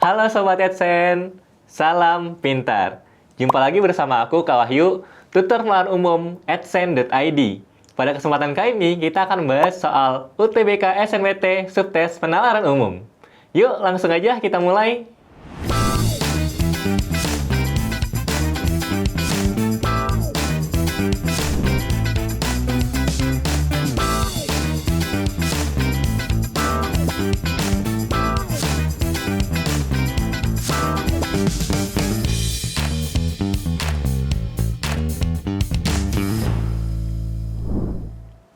Halo Sobat AdSense, salam pintar. Jumpa lagi bersama aku, Kak Wahyu, tutor pengenalan umum adsense.id. Pada kesempatan kali ini, kita akan membahas soal UTBK SNMT Subtes Penalaran Umum. Yuk, langsung aja kita mulai.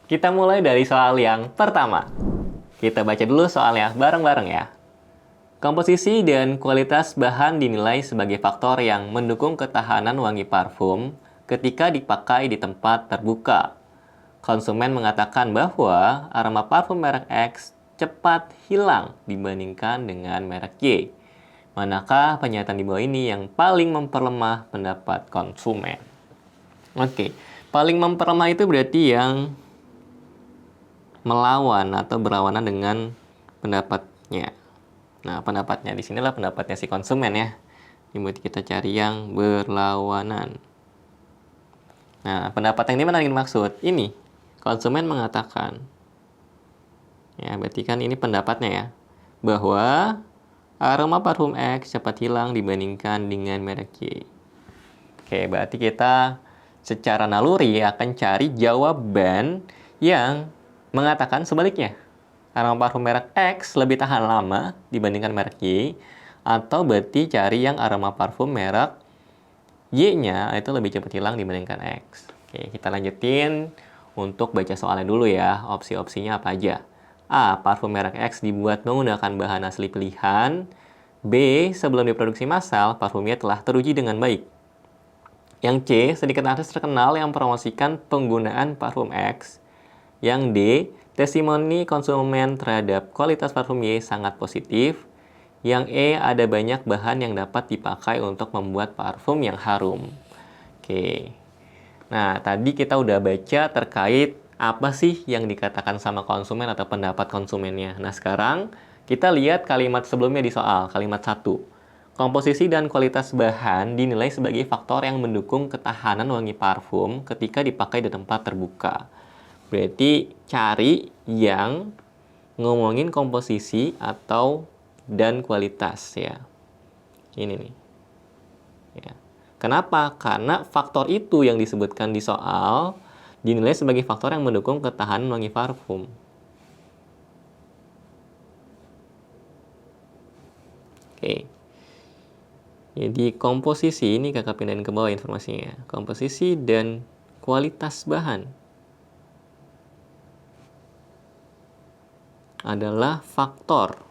Kita mulai dari soal yang pertama. Kita baca dulu soalnya bareng-bareng ya. Komposisi dan kualitas bahan dinilai sebagai faktor yang mendukung ketahanan wangi parfum ketika dipakai di tempat terbuka. Konsumen mengatakan bahwa aroma parfum merek X cepat hilang dibandingkan dengan merek Y. Manakah pernyataan di bawah ini yang paling memperlemah pendapat konsumen? Oke, paling memperlemah itu berarti yang melawan atau berlawanan dengan pendapatnya. Nah, pendapatnya di sinilah pendapatnya si konsumen ya. Ini berarti kita cari yang berlawanan. Nah, pendapat yang ini mana yang dimaksud? Ini, konsumen mengatakan. Ya, berarti kan ini pendapatnya ya. Bahwa aroma parfum X cepat hilang dibandingkan dengan merek Y. Oke, berarti kita secara naluri akan cari jawaban yang mengatakan sebaliknya. Aroma parfum merek X lebih tahan lama dibandingkan merek Y, atau berarti cari yang aroma parfum merek Y-nya itu lebih cepat hilang dibandingkan X. Oke, kita lanjutin untuk baca soalnya dulu ya. Opsi-opsinya apa aja? A. Parfum merek X dibuat menggunakan bahan asli pilihan. B. Sebelum diproduksi massal, parfumnya telah teruji dengan baik. Yang C. Sedikit artis terkenal yang mempromosikan penggunaan parfum X. Yang D, testimoni konsumen terhadap kualitas parfum Y sangat positif. Yang E, ada banyak bahan yang dapat dipakai untuk membuat parfum yang harum. Oke. Nah, tadi kita udah baca terkait apa sih yang dikatakan sama konsumen atau pendapat konsumennya. Nah, sekarang kita lihat kalimat sebelumnya di soal, kalimat 1. Komposisi dan kualitas bahan dinilai sebagai faktor yang mendukung ketahanan wangi parfum ketika dipakai di tempat terbuka. Berarti cari yang ngomongin komposisi atau dan kualitas ya. Ini nih. Ya. Kenapa? Karena faktor itu yang disebutkan di soal dinilai sebagai faktor yang mendukung ketahanan wangi parfum. Oke. Jadi komposisi ini kakak pindahin ke bawah informasinya. Komposisi dan kualitas bahan adalah faktor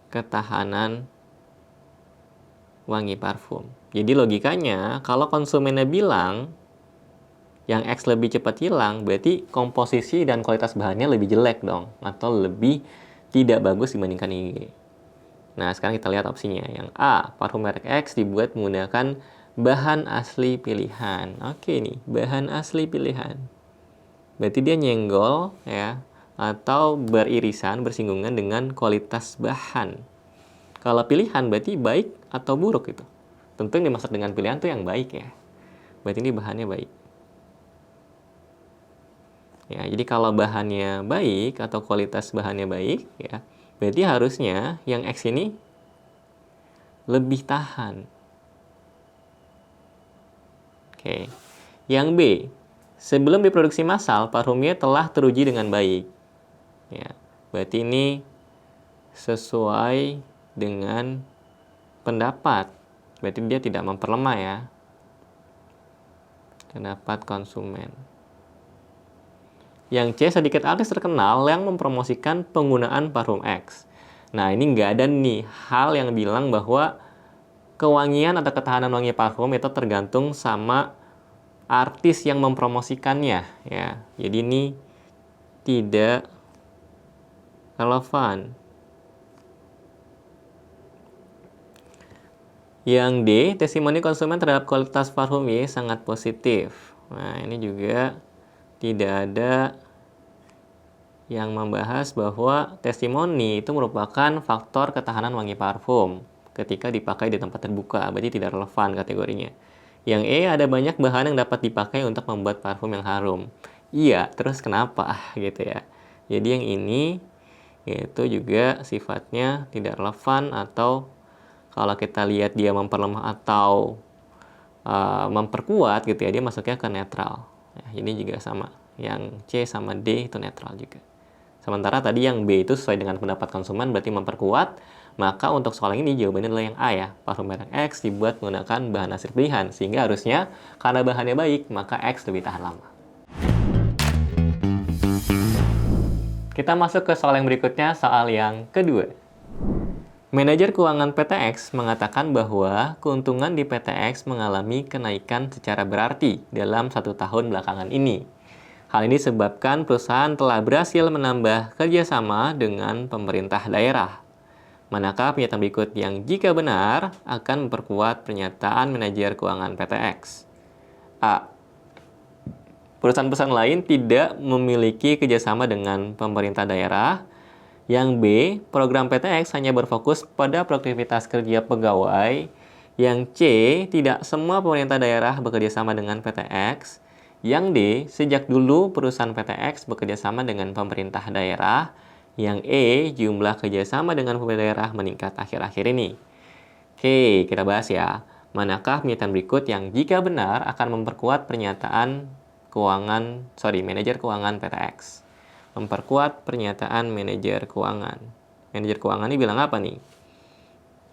ketahanan wangi parfum. Jadi logikanya kalau konsumennya bilang yang X lebih cepat hilang, berarti komposisi dan kualitas bahannya lebih jelek dong, atau lebih tidak bagus dibandingkan Y. Nah, sekarang kita lihat opsinya. Yang A, parfum merek X dibuat menggunakan bahan asli pilihan. Oke nih, bahan asli pilihan. Berarti dia nyenggol ya, atau beririsan, bersinggungan dengan kualitas bahan. Kalau pilihan berarti baik atau buruk itu. Tentu yang dimaksud dengan pilihan itu yang baik ya. Berarti ini bahannya baik. Ya, jadi kalau bahannya baik atau kualitas bahannya baik ya, berarti harusnya yang X ini lebih tahan. Oke. Yang B, sebelum diproduksi massal, parfumnya telah teruji dengan baik. Ya, berarti ini sesuai dengan pendapat. Berarti dia tidak memperlemah ya. Pendapat konsumen. Yang C, sedikit artis terkenal yang mempromosikan penggunaan parfum X. Nah, ini nggak ada nih hal yang bilang bahwa kewangian atau ketahanan wangi parfum itu tergantung sama artis yang mempromosikannya ya. Jadi ini tidak relevan. Yang D, testimoni konsumen terhadap kualitas parfum Y sangat positif. Nah, ini juga tidak ada yang membahas bahwa testimoni itu merupakan faktor ketahanan wangi parfum ketika dipakai di tempat terbuka, berarti tidak relevan kategorinya. Yang E, ada banyak bahan yang dapat dipakai untuk membuat parfum yang harum. Iya, terus kenapa gitu ya. Jadi yang ini yaitu juga sifatnya tidak relevan, atau kalau kita lihat dia memperlemah atau memperkuat gitu ya, dia masuknya ke netral. Ya, ini juga sama. Yang C sama D itu netral juga. Sementara tadi yang B itu sesuai dengan pendapat konsumen, berarti memperkuat. Maka untuk soal ini jawabannya adalah yang A ya. Parfum merek X dibuat menggunakan bahan hasil pilihan, sehingga harusnya karena bahannya baik, maka X lebih tahan lama. Kita masuk ke soal yang berikutnya, soal yang kedua. Manajer keuangan PTX mengatakan bahwa keuntungan di PTX mengalami kenaikan secara berarti dalam 1 tahun belakangan ini. Hal ini disebabkan perusahaan telah berhasil menambah kerjasama dengan pemerintah daerah. Manakah pernyataan berikut yang jika benar akan memperkuat pernyataan manajer keuangan PTX? A. Perusahaan-perusahaan lain tidak memiliki kerjasama dengan pemerintah daerah. Yang B, program PTX hanya berfokus pada produktivitas kerja pegawai. Yang C, tidak semua pemerintah daerah bekerjasama dengan PTX. Yang D, sejak dulu perusahaan PTX bekerjasama dengan pemerintah daerah. Yang E, jumlah kerjasama dengan pemerintah daerah meningkat akhir-akhir ini. Oke, kita bahas ya. Manakah pernyataan berikut yang jika benar akan memperkuat pernyataan manajer keuangan PTX? Memperkuat pernyataan manajer keuangan. Manajer keuangan ini bilang apa nih?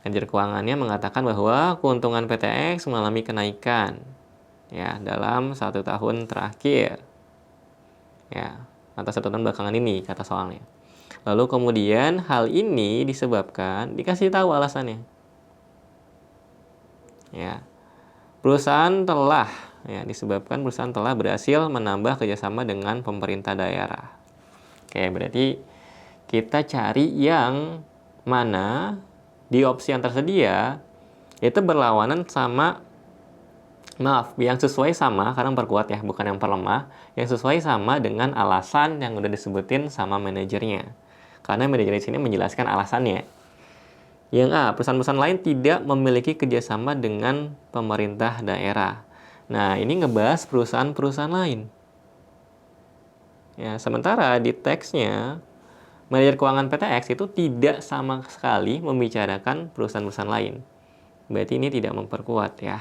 Manajer keuangannya mengatakan bahwa keuntungan PTX mengalami kenaikan ya dalam 1 tahun terakhir. Ya, atau 1 tahun belakangan ini kata soalnya. Lalu kemudian hal ini disebabkan, dikasih tahu alasannya. Ya, disebabkan perusahaan telah berhasil menambah kerjasama dengan pemerintah daerah. Oke, berarti kita cari yang mana di opsi yang tersedia itu berlawanan sama, yang sesuai sama, karena memperkuat ya, bukan yang perlemah, yang sesuai sama dengan alasan yang udah disebutin sama manajernya. Karena manajer di sini menjelaskan alasannya. Yang A, perusahaan-perusahaan lain tidak memiliki kerjasama dengan pemerintah daerah. Nah, ini ngebahas perusahaan-perusahaan lain. Ya, sementara di teksnya, manajer keuangan PTX itu tidak sama sekali membicarakan perusahaan-perusahaan lain. Berarti ini tidak memperkuat ya.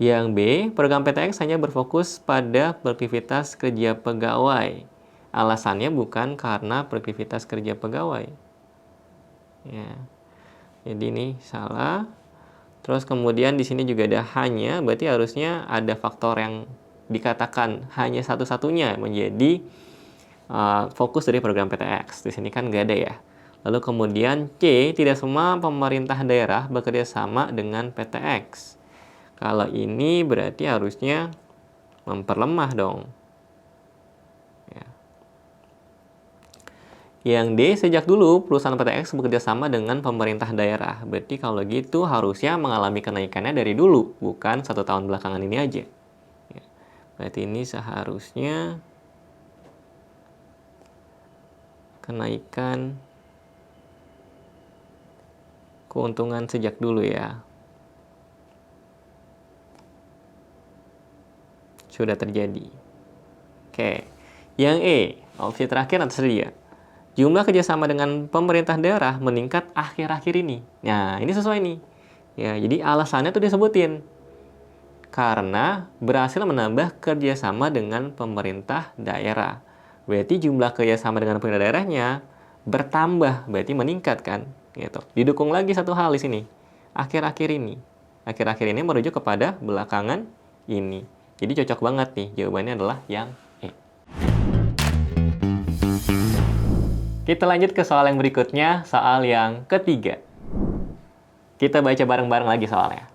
Yang B, program PTX hanya berfokus pada produktivitas kerja pegawai. Alasannya bukan karena produktivitas kerja pegawai. Ya. Jadi ini salah. Terus kemudian di sini juga ada hanya, berarti harusnya ada faktor yang dikatakan hanya satu-satunya menjadi fokus dari program PTX. Di sini kan nggak ada ya. Lalu kemudian C, tidak semua pemerintah daerah bekerja sama dengan PTX. Kalau ini berarti harusnya memperlemah dong. Ya. Yang D, sejak dulu perusahaan PTX bekerja sama dengan pemerintah daerah. Berarti kalau gitu harusnya mengalami kenaikannya dari dulu, bukan 1 tahun belakangan ini aja. Ya. Berarti ini seharusnya kenaikan keuntungan sejak dulu ya. Sudah terjadi. Oke. Yang E, opsi terakhir tersedia. Jumlah kerjasama dengan pemerintah daerah meningkat akhir-akhir ini. Nah, ini sesuai nih. Ya, jadi alasannya tuh disebutin. Karena berhasil menambah kerjasama dengan pemerintah daerah. Berarti jumlah kerjasama dengan pemerintah daerahnya bertambah, berarti meningkat kan? Gitu. Didukung lagi satu hal di sini. Akhir-akhir ini. Akhir-akhir ini merujuk kepada belakangan ini. Jadi cocok banget nih. Jawabannya adalah yang E. Kita lanjut ke soal yang berikutnya, soal yang ketiga. Kita baca bareng-bareng lagi soalnya.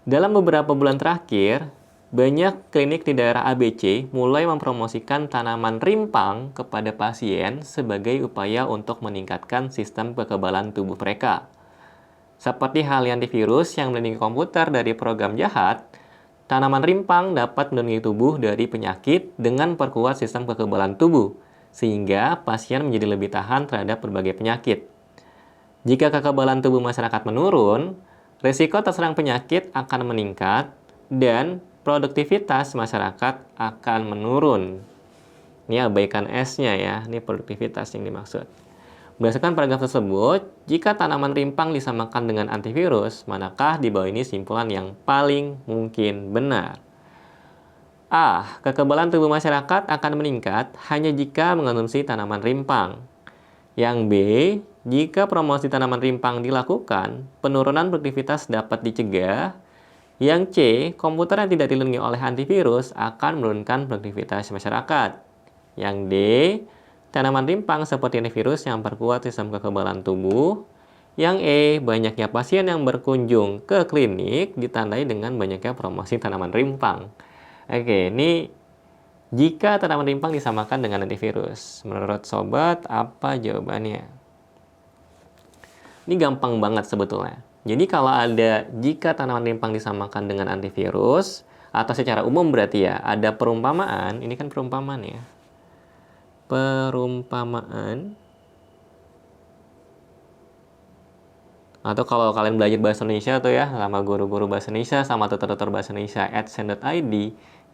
Dalam beberapa bulan terakhir, banyak klinik di daerah ABC mulai mempromosikan tanaman rimpang kepada pasien sebagai upaya untuk meningkatkan sistem kekebalan tubuh mereka. Seperti halnya antivirus yang melindungi komputer dari program jahat, tanaman rimpang dapat melindungi tubuh dari penyakit dengan memperkuat sistem kekebalan tubuh. sehingga pasien menjadi lebih tahan terhadap berbagai penyakit. Jika kekebalan tubuh masyarakat menurun, risiko terserang penyakit akan meningkat dan produktivitas masyarakat akan menurun. Ini abaikan S-nya ya, ini produktivitas yang dimaksud. Berdasarkan paragraf tersebut, jika tanaman rimpang disamakan dengan antivirus, manakah di bawah ini simpulan yang paling mungkin benar? A. Kekebalan tubuh masyarakat akan meningkat hanya jika mengonsumsi tanaman rimpang. Yang B. Jika promosi tanaman rimpang dilakukan, penurunan produktivitas dapat dicegah. Yang C. Komputer yang tidak dilindungi oleh antivirus akan menurunkan produktivitas masyarakat. Yang D. Tanaman rimpang seperti antivirus yang memperkuat sistem kekebalan tubuh. Yang E. Banyaknya pasien yang berkunjung ke klinik ditandai dengan banyaknya promosi tanaman rimpang. Oke, ini jika tanaman rimpang disamakan dengan antivirus. Menurut sobat, apa jawabannya? Ini gampang banget sebetulnya. Jadi kalau ada jika tanaman rimpang disamakan dengan antivirus, atau secara umum berarti ya, ada perumpamaan, ini kan perumpamaan ya. Perumpamaan. Atau kalau kalian belajar bahasa Indonesia tuh ya, sama guru-guru bahasa Indonesia, sama tutor-tutor bahasa Indonesia @sen.id,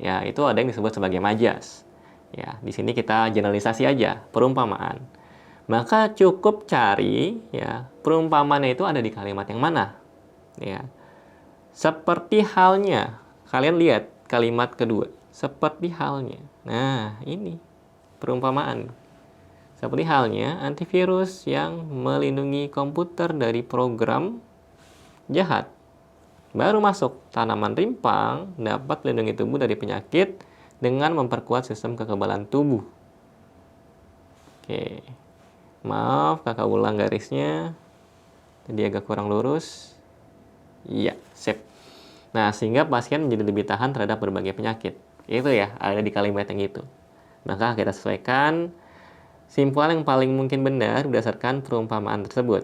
ya itu ada yang disebut sebagai majas. Ya, di sini kita generalisasi aja, perumpamaan. Maka cukup cari ya, perumpamaannya itu ada di kalimat yang mana. Ya. Seperti halnya, kalian lihat kalimat kedua, seperti halnya. Nah, ini perumpamaan. Seperti halnya antivirus yang melindungi komputer dari program jahat. Baru masuk, tanaman rimpang dapat melindungi tubuh dari penyakit dengan memperkuat sistem kekebalan tubuh. Oke. Maaf, kakak ulang garisnya. Jadi agak kurang lurus. Iya, sip. Nah, sehingga pasien menjadi lebih tahan terhadap berbagai penyakit. Itu ya, ada di kalimat yang itu. Maka kita sesuaikan simpulan yang paling mungkin benar berdasarkan perumpamaan tersebut.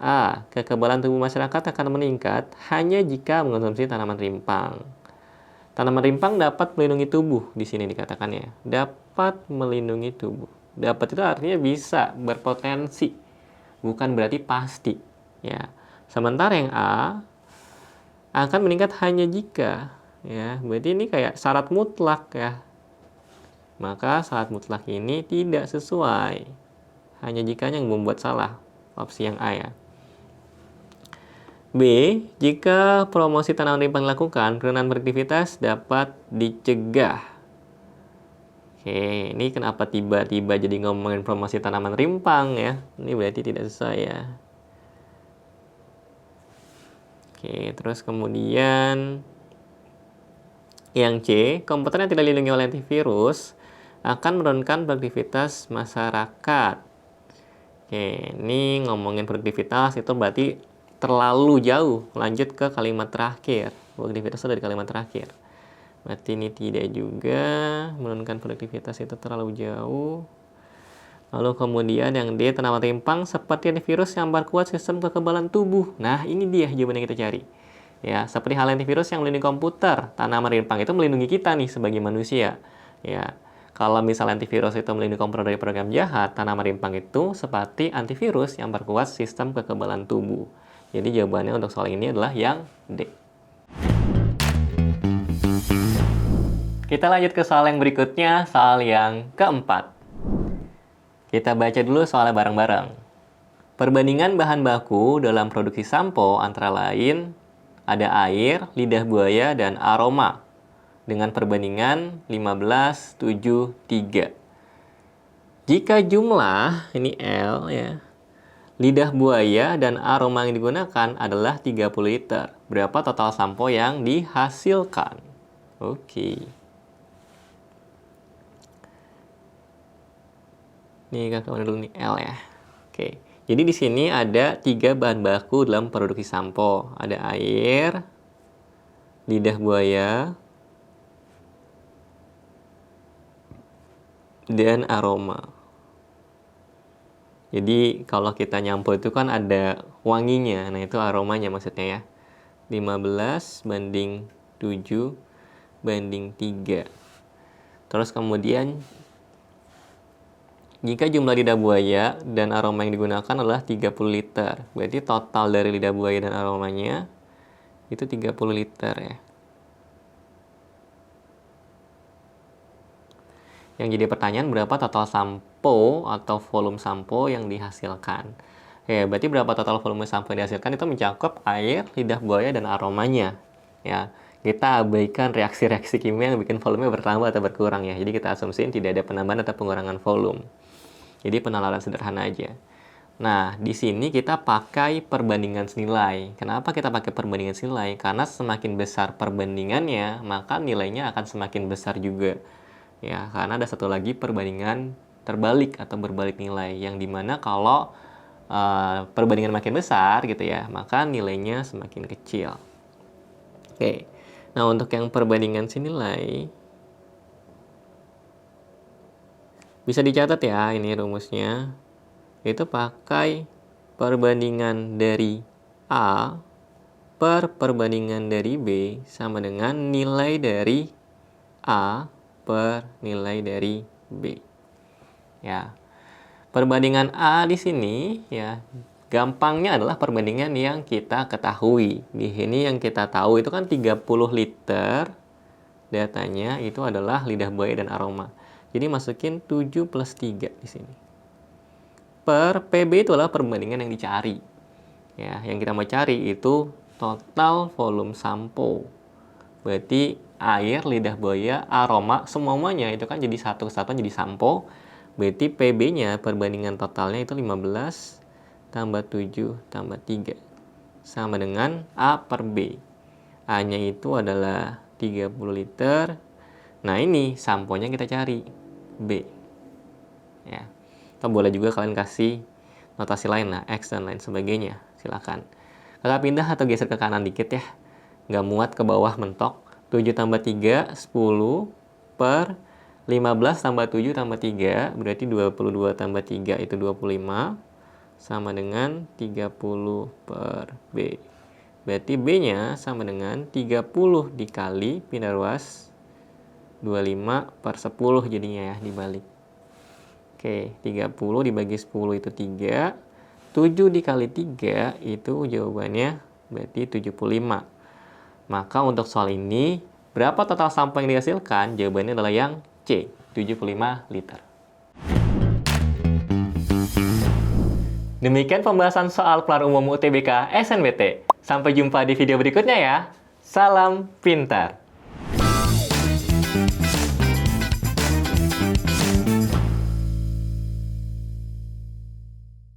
A. Kekebalan tubuh masyarakat akan meningkat hanya jika mengonsumsi tanaman rimpang. Tanaman rimpang dapat melindungi tubuh, di sini dikatakannya. Dapat melindungi tubuh. Dapat itu artinya bisa, berpotensi. Bukan berarti pasti. Ya. Sementara yang A akan meningkat hanya jika. Ya, berarti ini kayak syarat mutlak ya. Maka syarat mutlak ini tidak sesuai. Hanya jikanya yang membuat salah. Opsi yang A ya. B. Jika promosi tanaman rimpang dilakukan, penurunan produktivitas dapat dicegah. Oke, ini kenapa tiba-tiba jadi ngomongin promosi tanaman rimpang ya? Ini berarti tidak sesuai ya. Oke, terus kemudian yang C, komputer yang tidak dilindungi oleh antivirus akan menurunkan produktivitas masyarakat. Oke, ini ngomongin produktivitas itu berarti terlalu jauh. Lanjut ke kalimat terakhir. Produktivitas itu dari kalimat terakhir. Berarti ini tidak juga, menurunkan produktivitas itu terlalu jauh. Lalu kemudian yang D, tanaman rimpang seperti antivirus yang memperkuat sistem kekebalan tubuh. Nah, ini dia jawaban yang kita cari. Ya, seperti hal antivirus yang melindungi komputer, tanaman rimpang itu melindungi kita nih sebagai manusia. Ya, kalau misalnya antivirus itu melindungi komputer dari program jahat, tanaman rimpang itu seperti antivirus yang memperkuat sistem kekebalan tubuh. Jadi jawabannya untuk soal ini adalah yang D. Kita lanjut ke soal yang berikutnya, soal yang keempat. Kita baca dulu soalnya bareng-bareng. Perbandingan bahan baku dalam produksi sampo antara lain ada air, lidah buaya, dan aroma dengan perbandingan 15, 7, 3. Jika jumlah, ini L ya, lidah buaya dan aroma yang digunakan adalah 30 liter. Berapa total sampo yang dihasilkan? Oke. Ini kakak mana dulu nih, L ya. Oke. Jadi di sini ada 3 bahan baku dalam produksi sampo. Ada air, lidah buaya, dan aroma. Jadi kalau kita nyampo itu kan ada wanginya. Nah, itu aromanya maksudnya ya. 15 banding 7 banding 3. Terus kemudian Jika jumlah lidah buaya dan aroma yang digunakan adalah 30 liter. Berarti total dari lidah buaya dan aromanya itu 30 liter ya. Yang jadi pertanyaan, berapa total sampo atau volume sampo yang dihasilkan? Ya, berarti berapa total volume sampo yang dihasilkan itu mencakup air, lidah buaya, dan aromanya. Ya, kita abaikan reaksi-reaksi kimia yang bikin volume bertambah atau berkurang ya. Jadi kita asumsiin tidak ada penambahan atau pengurangan volume. Jadi penalaran sederhana aja. Nah, di sini kita pakai perbandingan senilai. Kenapa kita pakai perbandingan senilai? Karena semakin besar perbandingannya, maka nilainya akan semakin besar juga. Ya, karena ada satu lagi perbandingan terbalik atau berbalik nilai, yang dimana kalau perbandingan makin besar gitu ya, maka nilainya semakin kecil. Oke, nah untuk yang perbandingan senilai bisa dicatat ya, ini rumusnya. Itu pakai perbandingan dari A per perbandingan dari B sama dengan nilai dari A per nilai dari B. Ya. Perbandingan A di sini ya, gampangnya adalah perbandingan yang kita ketahui. Di sini yang kita tahu itu kan 30 liter. Datanya itu adalah lidah buaya dan aroma. Jadi masukin 7 plus 3 di sini. Per PB itu adalah perbandingan yang dicari. Ya, yang kita mau cari itu total volume sampo. Berarti air, lidah buaya, aroma, semuanya itu kan jadi satu kesatuan jadi sampo. Berarti PB-nya, perbandingan totalnya itu 15 tambah 7 tambah 3. Sama dengan A per B. A-nya itu adalah 30 liter. Nah ini samponya kita cari, B. Ya. Atau boleh juga kalian kasih notasi lain lah, X dan lain sebagainya. Silakan. Kakak pindah atau geser ke kanan dikit ya. Nggak muat ke bawah mentok. 7 tambah 3, 10 per 15 tambah 7 tambah 3, berarti 22 tambah 3 itu 25, sama dengan 30 per B. Berarti B-nya sama dengan 30 dikali pindah ruas 25 per 10 jadinya ya, dibalik. Oke, 30 dibagi 10 itu 3, 7 dikali 3 itu jawabannya berarti 75. Maka untuk soal ini, berapa total sampo yang dihasilkan? Jawabannya adalah yang C, 75 liter. Demikian pembahasan soal Pelajaran Umum UTBK SNBT. Sampai jumpa di video berikutnya ya. Salam pintar.